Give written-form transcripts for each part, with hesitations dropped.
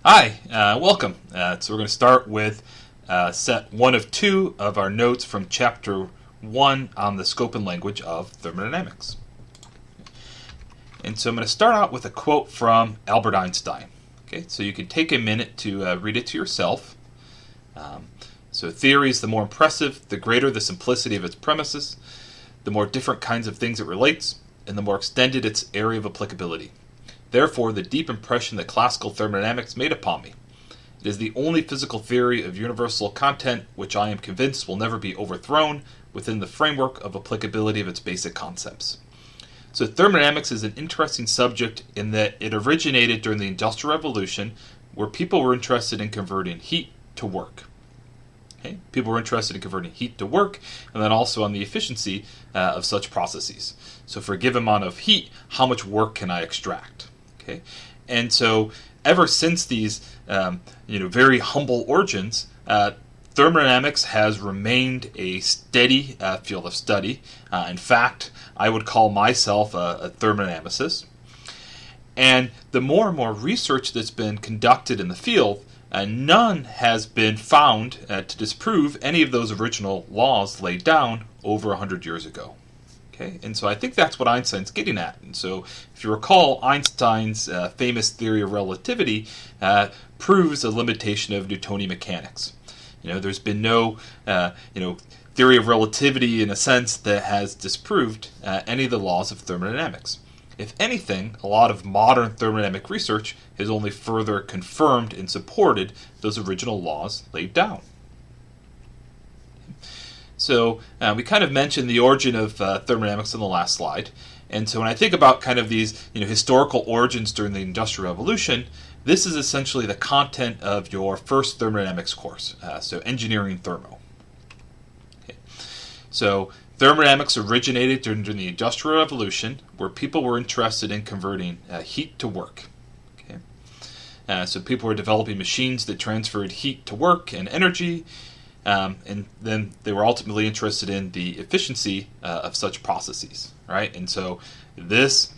Hi, welcome. So we're going to start with set 1 of 2 of our notes from chapter 1 on the scope and language of thermodynamics. And so I'm going to start out with a quote from Albert Einstein. Okay, so you can take a minute to read it to yourself. So theory is the more impressive, the greater the simplicity of its premises, the more different kinds of things it relates, and the more extended its area of applicability. Therefore, the deep impression that classical thermodynamics made upon me. It is the only physical theory of universal content which I am convinced will never be overthrown within the framework of applicability of its basic concepts. So thermodynamics is an interesting subject in that it originated during the Industrial Revolution, where people were interested in converting heat to work. Okay? People were interested in converting heat to work, and then also on the efficiency of such processes. So for a given amount of heat, how much work can I extract? Okay? And so ever since these very humble origins, thermodynamics has remained a steady field of study. In fact, I would call myself a thermodynamicist. And the more and more research that's been conducted in the field, none has been found to disprove any of those original laws laid down over 100 years ago. Okay? And so I think that's what Einstein's getting at. And so if you recall, Einstein's famous theory of relativity proves a limitation of Newtonian mechanics. There's been no theory of relativity in a sense that has disproved any of the laws of thermodynamics. If anything, a lot of modern thermodynamic research has only further confirmed and supported those original laws laid down. So we kind of mentioned the origin of thermodynamics in the last slide. And so when I think about kind of these historical origins during the Industrial Revolution, this is essentially the content of your first thermodynamics course, so engineering thermo. Okay. So thermodynamics originated during the Industrial Revolution, where people were interested in converting heat to work. Okay. So people were developing machines that transferred heat to work and energy, and then they were ultimately interested in the efficiency of such processes, right? And so this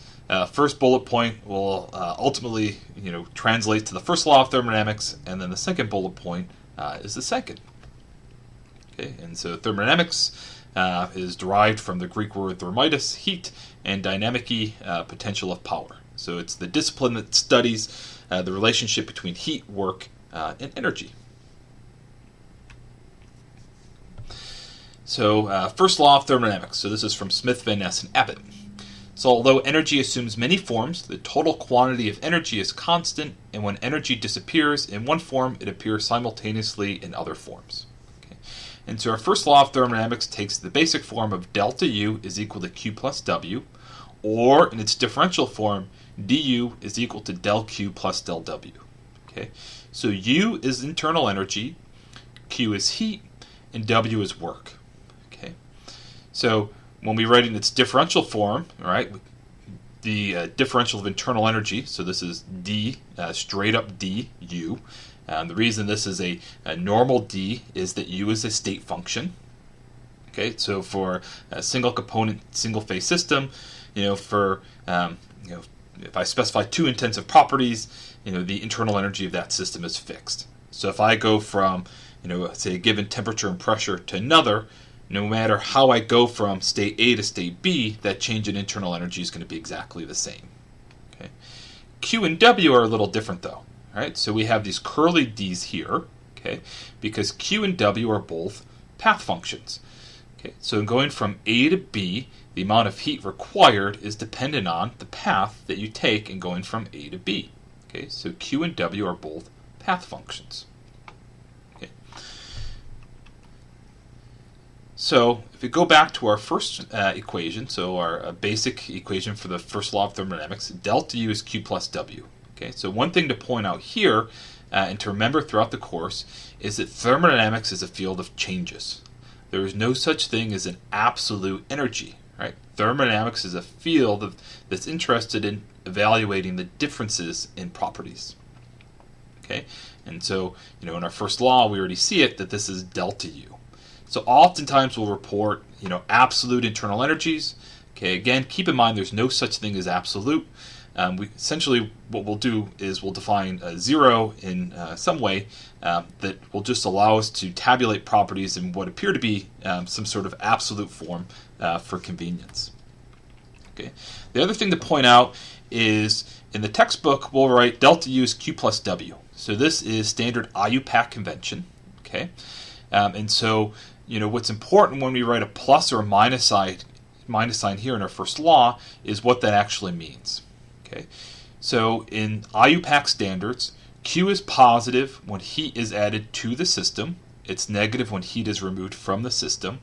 first bullet point will ultimately, translate to the first law of thermodynamics, and then the second bullet point is the second. Okay, and so thermodynamics is derived from the Greek word thermitis, heat, and dynamic potential of power. So it's the discipline that studies the relationship between heat, work, and energy. So first law of thermodynamics. So this is from Smith, Van Ness, and Abbott. So although energy assumes many forms, the total quantity of energy is constant, and when energy disappears in one form, it appears simultaneously in other forms. Okay. And so our first law of thermodynamics takes the basic form of delta U is equal to Q plus W, or in its differential form, du is equal to del Q plus del W. Okay. So U is internal energy, Q is heat, and W is work. Okay. So when we write in its differential form, all right, the differential of internal energy, so this is d, straight up d, u. The reason this is a normal d is that u is a state function. Okay, so for a single component, single phase system, if I specify two intensive properties, the internal energy of that system is fixed. So if I go from, say a given temperature and pressure to another, no matter how I go from state A to state B, that change in internal energy is going to be exactly the same. Okay. Q and W are a little different though. Right? So we have these curly D's here, okay, because Q and W are both path functions. Okay. So going from A to B, the amount of heat required is dependent on the path that you take in going from A to B. Okay. So Q and W are both path functions. So if we go back to our first equation, so our basic equation for the first law of thermodynamics, delta U is Q plus W. Okay, so one thing to point out here and to remember throughout the course is that thermodynamics is a field of changes. There is no such thing as an absolute energy. Right? Thermodynamics is a field that's interested in evaluating the differences in properties. Okay, and so in our first law we already see it that this is delta U. So oftentimes we'll report, absolute internal energies. Okay, again, keep in mind there's no such thing as absolute. we essentially what we'll do is we'll define a 0 in some way that will just allow us to tabulate properties in what appear to be some sort of absolute form for convenience. Okay. The other thing to point out is in the textbook we'll write delta U is Q plus W. So this is standard IUPAC convention. Okay. And so what's important when we write a plus or a minus sign here in our first law is what that actually means. Okay. So in IUPAC standards, Q is positive when heat is added to the system. It's negative when heat is removed from the system.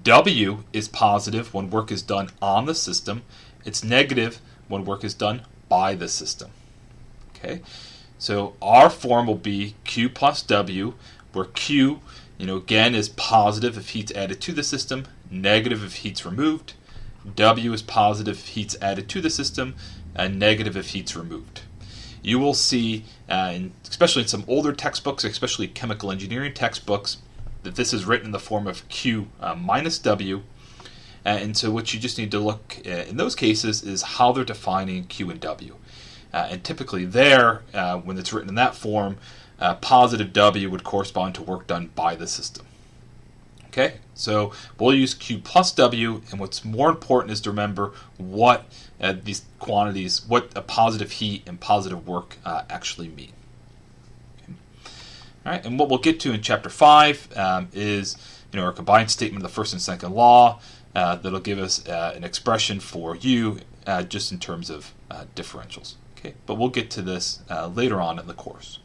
W is positive when work is done on the system. It's negative when work is done by the system. Okay, so our form will be Q plus W, where Q, again, is positive if heat's added to the system, negative if heat's removed. W is positive if heat's added to the system, and negative if heat's removed. You will see, especially in some older textbooks, especially chemical engineering textbooks, that this is written in the form of Q minus W. And so what you just need to look at in those cases is how they're defining Q and W. And typically there, when it's written in that form, positive W would correspond to work done by the system. Okay, so we'll use Q plus W, and what's more important is to remember what these quantities, what a positive heat and positive work actually mean. Okay. All right, and what we'll get to in Chapter 5 is our combined statement of the first and second law that'll give us an expression for U just in terms of differentials. Okay, but we'll get to this later on in the course.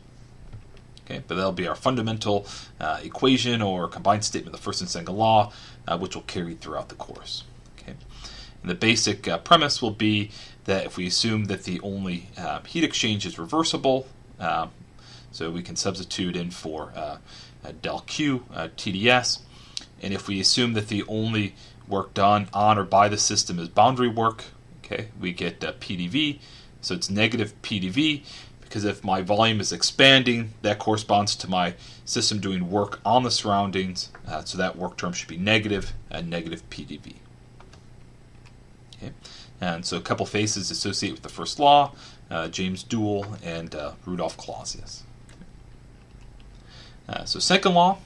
Okay, but that'll be our fundamental equation or combined statement of the first and second law, which will carry throughout the course. Okay, and the basic premise will be that if we assume that the only heat exchange is reversible, so we can substitute in for del Q TdS, and if we assume that the only work done on or by the system is boundary work, okay, we get PdV, so it's negative PdV. Because if my volume is expanding, that corresponds to my system doing work on the surroundings, so that work term should be negative, negative PdV. Okay. And so a couple phases associated with the first law, James Duell and Rudolf Clausius. So second law,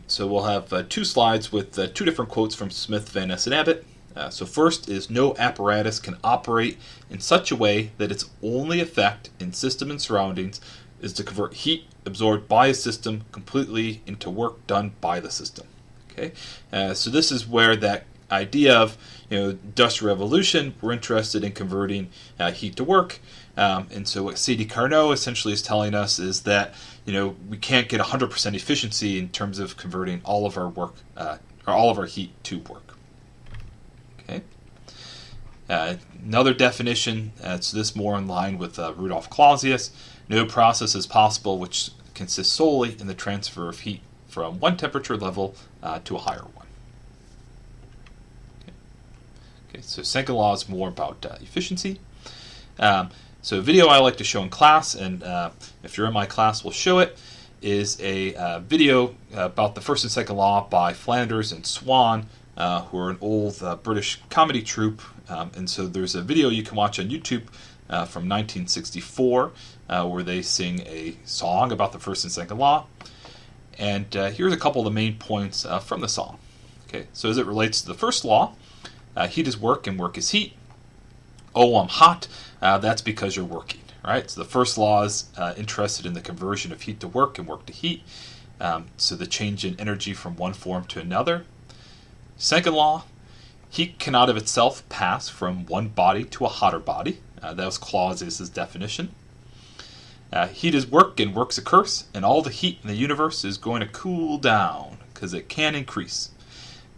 so we'll have 2 slides with 2 different quotes from Smith, Van Ness, and Abbott. So first is no apparatus can operate in such a way that its only effect in system and surroundings is to convert heat absorbed by a system completely into work done by the system. Okay, so this is where that idea of industrial revolution, we're interested in converting heat to work, and so what C.D. Carnot essentially is telling us is that we can't get 100% efficiency in terms of converting all of our work or all of our heat to work. Okay. Another definition, so this more in line with Rudolf Clausius, no process is possible which consists solely in the transfer of heat from one temperature level to a higher one. Okay, so second law is more about efficiency. So a video I like to show in class, and if you're in my class we'll show it, is a video about the first and second law by Flanders and Swann, who are an old British comedy troupe. And so there's a video you can watch on YouTube from 1964 where they sing a song about the first and second law. And here's a couple of the main points from the song. Okay, so as it relates to the first law, heat is work and work is heat. Oh, I'm hot. That's because you're working. Right? So the first law is interested in the conversion of heat to work and work to heat. So the change in energy from one form to another. Second law, heat cannot of itself pass from one body to a hotter body. That was Clausius' definition. Heat is work and work's a curse, and all the heat in the universe is going to cool down because it can increase.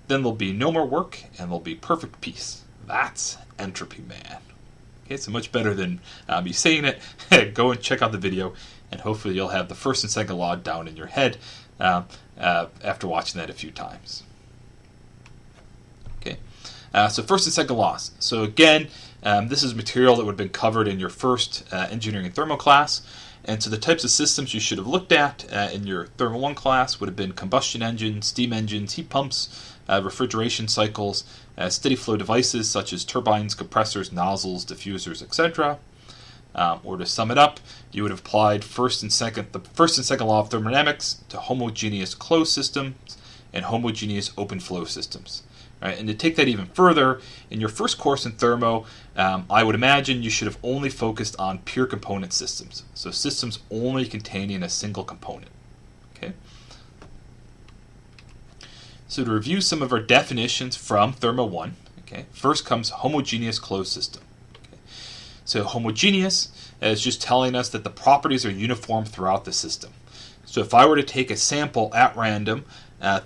Then there'll be no more work and there'll be perfect peace. That's entropy, man. Okay, so much better than me saying it. Go and check out the video, and hopefully you'll have the first and second law down in your head after watching that a few times. Okay, so first and second laws. So again, This is material that would have been covered in your first engineering and thermo class. And so the types of systems you should have looked at in your Thermo 1 class would have been combustion engines, steam engines, heat pumps, refrigeration cycles, steady flow devices such as turbines, compressors, nozzles, diffusers, etc. Or to sum it up, you would have applied the first and second law of thermodynamics to homogeneous closed systems and homogeneous open flow systems. Right? And to take that even further, in your first course in thermo, I would imagine you should have only focused on pure component systems. So systems only containing a single component. Okay. So to review some of our definitions from Thermo 1, okay, first comes homogeneous closed system. Okay. So homogeneous is just telling us that the properties are uniform throughout the system. So if I were to take a sample at random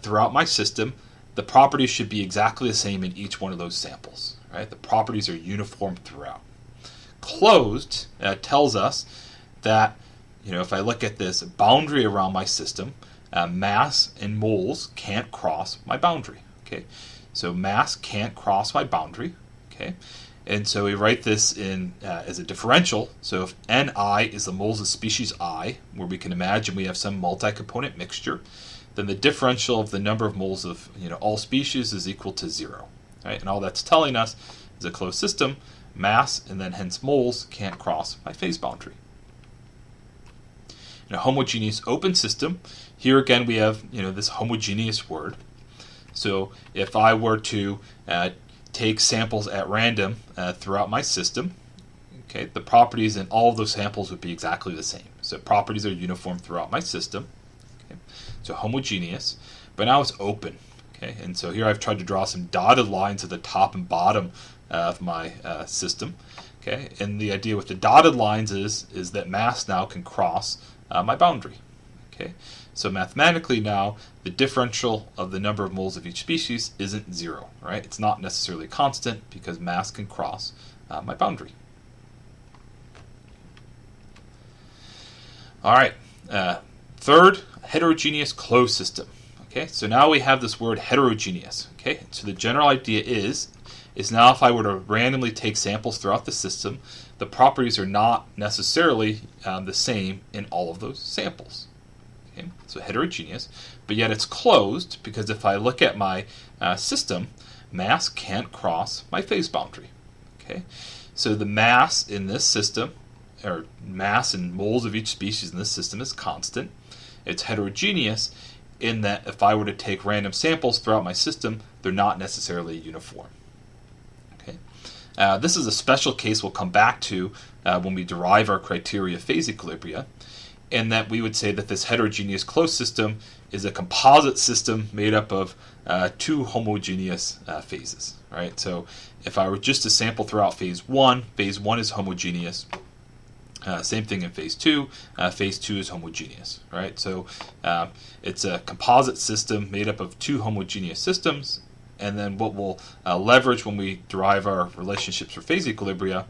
throughout my system, the properties should be exactly the same in each one of those samples. Right? The properties are uniform throughout. Closed tells us that, if I look at this boundary around my system, mass and moles can't cross my boundary. Okay, so mass can't cross my boundary. Okay, and so we write this in as a differential. So if Ni is the moles of species I, where we can imagine we have some multi-component mixture, then the differential of the number of moles of all species is equal to 0. Right? And all that's telling us is a closed system, mass and then hence moles can't cross my phase boundary. In a homogeneous open system, here again we have this homogeneous word. So if I were to take samples at random throughout my system, okay, the properties in all of those samples would be exactly the same. So properties are uniform throughout my system. So homogeneous, but now it's open. Okay, and so here I've tried to draw some dotted lines at the top and bottom of my system. Okay, and the idea with the dotted lines is that mass now can cross my boundary. Okay, so mathematically now the differential of the number of moles of each species isn't 0. Right, it's not necessarily constant because mass can cross my boundary. All right. Third, heterogeneous closed system. Okay, so now we have this word heterogeneous. Okay, so the general idea is now if I were to randomly take samples throughout the system, the properties are not necessarily the same in all of those samples. Okay, so heterogeneous, but yet it's closed because if I look at my system, mass can't cross my phase boundary. Okay, so the mass in this system, or mass in moles of each species in this system, is constant. It's heterogeneous in that if I were to take random samples throughout my system, they're not necessarily uniform. Okay, this is a special case we'll come back to when we derive our criteria of phase equilibria, in that we would say that this heterogeneous closed system is a composite system made up of two homogeneous phases. Right? So if I were just to sample throughout phase 1 is homogeneous. Same thing in phase 2. Phase 2 is homogeneous, right? So it's a composite system made up of two homogeneous systems, and then what we'll leverage when we derive our relationships for phase equilibria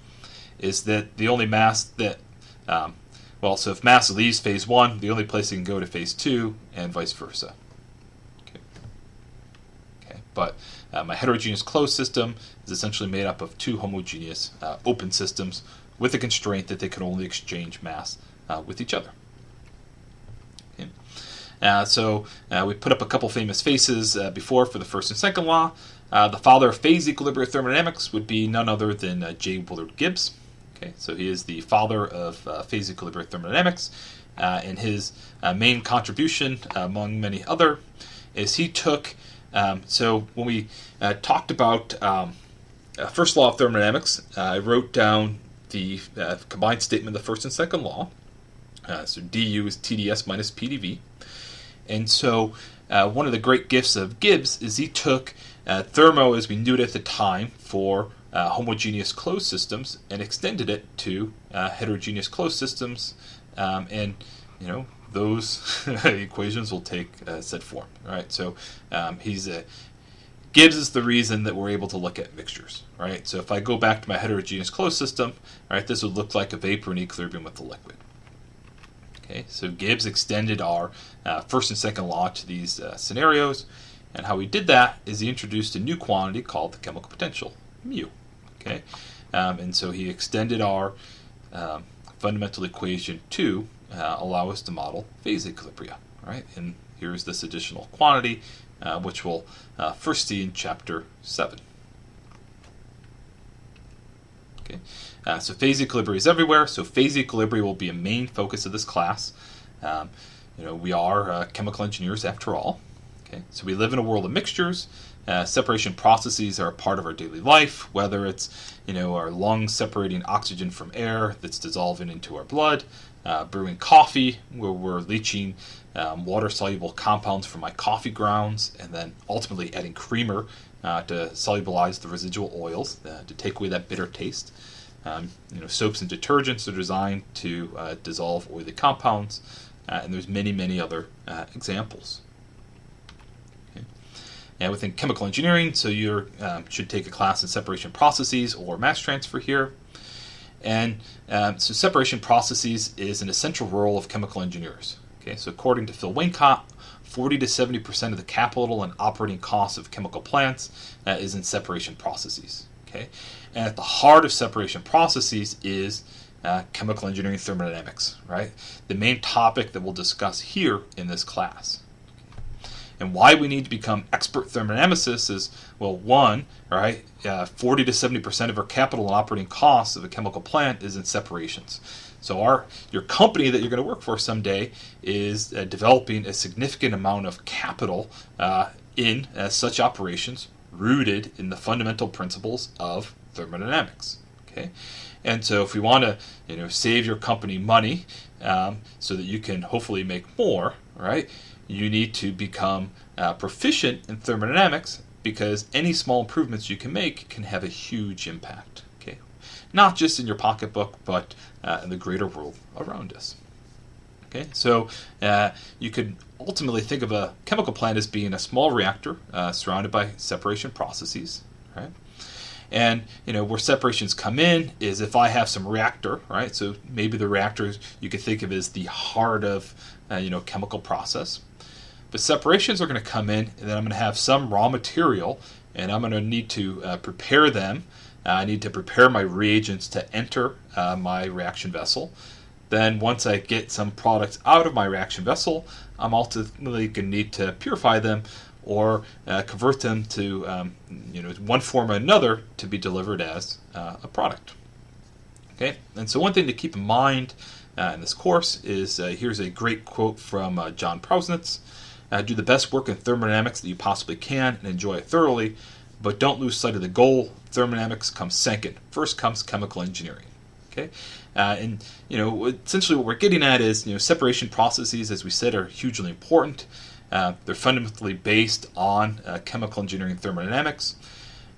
is that the only mass that, so if mass leaves phase 1, the only place it can go to phase 2, and vice versa. Okay. But my heterogeneous closed system is essentially made up of two homogeneous open systems, with the constraint that they can only exchange mass with each other. Okay. So we put up a couple famous faces before for the first and second law. The father of phase equilibria thermodynamics would be none other than J. Willard Gibbs. Okay, so he is the father of phase equilibria thermodynamics, and his main contribution, among many other, is he took. So when we talked about first law of thermodynamics, I wrote down the combined statement of the first and second law. So du is TdS minus PdV. And so one of the great gifts of Gibbs is he took thermo as we knew it at the time for homogeneous closed systems and extended it to heterogeneous closed systems. And those equations will take said form. Right? So Gibbs is the reason that we're able to look at mixtures, right? So if I go back to my heterogeneous closed system, right, this would look like a vapor in equilibrium with the liquid. Okay, so Gibbs extended our first and second law to these scenarios, and how he did that is he introduced a new quantity called the chemical potential, mu. Okay, And so he extended our fundamental equation to allow us to model phase equilibria. Right? And here's this additional quantity, which we'll first see in Chapter 7. Okay. So phase equilibria is everywhere, so phase equilibria will be a main focus of this class. We are chemical engineers after all. Okay. So we live in a world of mixtures. Separation processes are a part of our daily life, whether it's our lungs separating oxygen from air that's dissolving into our blood, brewing coffee where we're leaching water-soluble compounds from my coffee grounds, and then ultimately adding creamer to solubilize the residual oils to take away that bitter taste. Soaps and detergents are designed to dissolve oily compounds, and there's many, many other examples. And within chemical engineering, so you should take a class in separation processes or mass transfer here. And so separation processes is an essential role of chemical engineers. Okay, so according to Phil Wincott, 40 to 70% of the capital and operating costs of chemical plants is in separation processes. Okay, and at the heart of separation processes is chemical engineering thermodynamics. Right, the main topic that we'll discuss here in this class. And why we need to become expert thermodynamicists is, well, one, 40 to 70% of our capital and operating costs of a chemical plant is in separations. So your company that you're going to work for someday is developing a significant amount of capital in such operations rooted in the fundamental principles of thermodynamics. Okay, and so if we want to save your company money so that you can hopefully make more, right? You need to become proficient in thermodynamics, because any small improvements you can make can have a huge impact. Okay, not just in your pocketbook, but in the greater world around us. Okay, so you could ultimately think of a chemical plant as being a small reactor surrounded by separation processes. Right, and where separations come in is if I have some reactor. Right, so maybe the reactor you could think of as the heart of chemical process. But separations are going to come in, and then I'm going to have some raw material, and I'm going to need to prepare them. I need to prepare my reagents to enter my reaction vessel. Then once I get some products out of my reaction vessel, I'm ultimately going to need to purify them or convert them to one form or another to be delivered as a product. Okay, and so one thing to keep in mind in this course is here's a great quote from John Prausnitz. Do the best work in thermodynamics that you possibly can and enjoy it thoroughly, but don't lose sight of the goal. Thermodynamics comes second. First comes chemical engineering. Okay, and essentially what we're getting at is separation processes, as we said, are hugely important. They're fundamentally based on chemical engineering thermodynamics.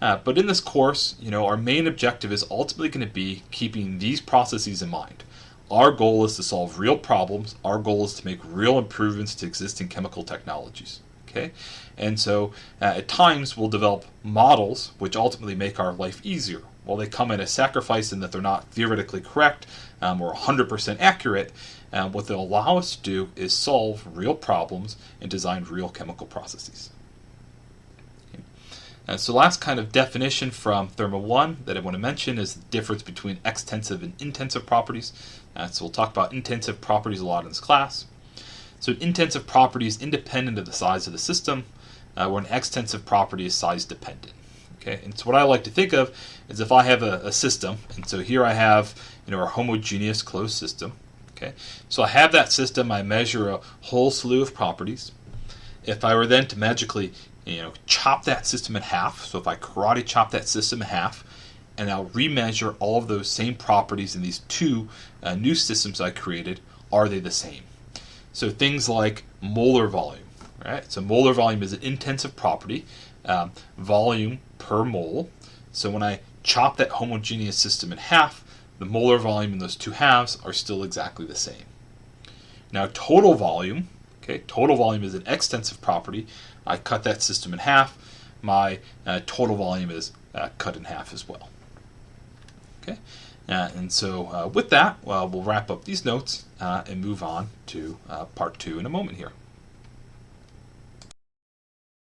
But in this course, our main objective is ultimately going to be keeping these processes in mind. Our goal is to solve real problems. Our goal is to make real improvements to existing chemical technologies. Okay, and so at times we'll develop models which ultimately make our life easier. While they come at a sacrifice in that they're not theoretically correct or 100% accurate, what they'll allow us to do is solve real problems and design real chemical processes. So last kind of definition from Thermo 1 that I want to mention is the difference between extensive and intensive properties. So we'll talk about intensive properties a lot in this class. So an intensive property is independent of the size of the system, where an extensive property is size dependent. Okay, and so what I like to think of is if I have a system, and so here I have our homogeneous closed system. Okay, so I have that system. I measure a whole slew of properties. If I were then to magically chop that system in half, so if I karate chop that system in half, and I'll remeasure all of those same properties in these two new systems I created, are they the same? So things like molar volume, right? So molar volume is an intensive property, volume per mole. So when I chop that homogeneous system in half, the molar volume in those two halves are still exactly the same. Now total volume, total volume is an extensive property. I cut that system in half. My total volume is cut in half as well. Okay, and so with that, we'll wrap up these notes and move on to part 2 in a moment here.